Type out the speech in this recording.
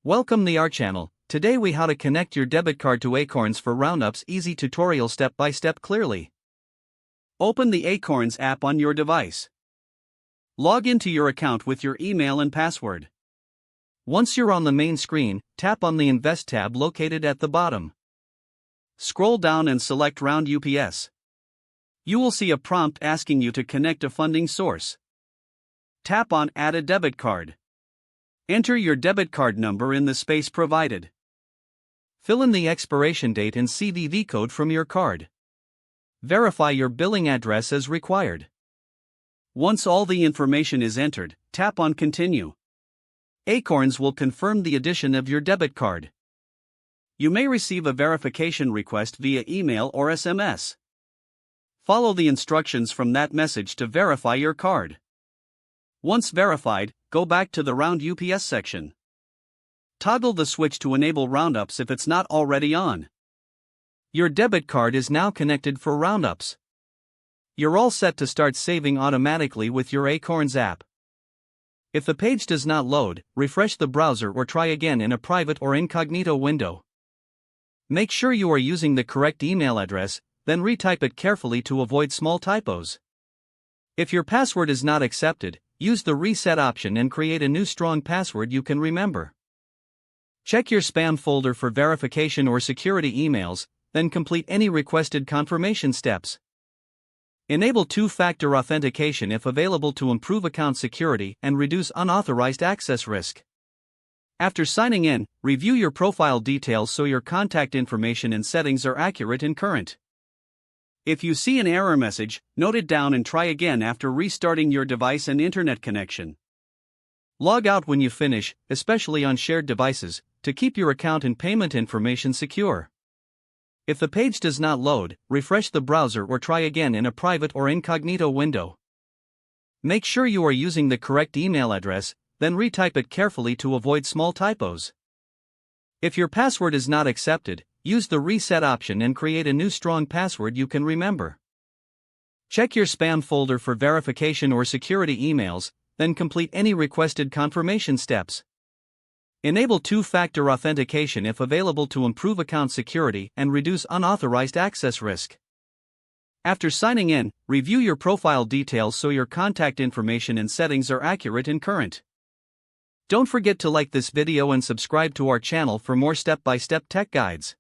Welcome to our channel. Today we how to connect your debit card to Acorns for roundups easy tutorial step by step clearly. Open the Acorns app on your device. Log into your account with your email and password. Once you're on the main screen, tap on the Invest tab located at the bottom. Scroll down and select Round UPS. You will see a prompt asking you to connect a funding source. Tap on Add a debit card. Enter your debit card number in the space provided. Fill in the expiration date and CVV code from your card. Verify your billing address as required. Once all the information is entered, tap on Continue. Acorns will confirm the addition of your debit card. You may receive a verification request via email or SMS. Follow the instructions from that message to verify your card. Once verified, go back to the Round UPS section. Toggle the switch to enable roundups if it's not already on. Your debit card is now connected for roundups. You're all set to start saving automatically with your Acorns app. If the page does not load, refresh the browser or try again in a private or incognito window. Make sure you are using the correct email address, then retype it carefully to avoid small typos. If your password is not accepted, use the reset option and create a new strong password you can remember. Check your spam folder for verification or security emails, then complete any requested confirmation steps. Enable two-factor authentication if available to improve account security and reduce unauthorized access risk. After signing in, review your profile details so your contact information and settings are accurate and current. If you see an error message, note it down and try again after restarting your device and internet connection. Log out when you finish, especially on shared devices, to keep your account and payment information secure. If the page does not load, refresh the browser or try again in a private or incognito window. Make sure you are using the correct email address, then retype it carefully to avoid small typos. If your password is not accepted, use the reset option and create a new strong password you can remember. Check your spam folder for verification or security emails, then complete any requested confirmation steps. Enable two-factor authentication if available to improve account security and reduce unauthorized access risk. After signing in, review your profile details so your contact information and settings are accurate and current. Don't forget to like this video and subscribe to our channel for more step-by-step tech guides.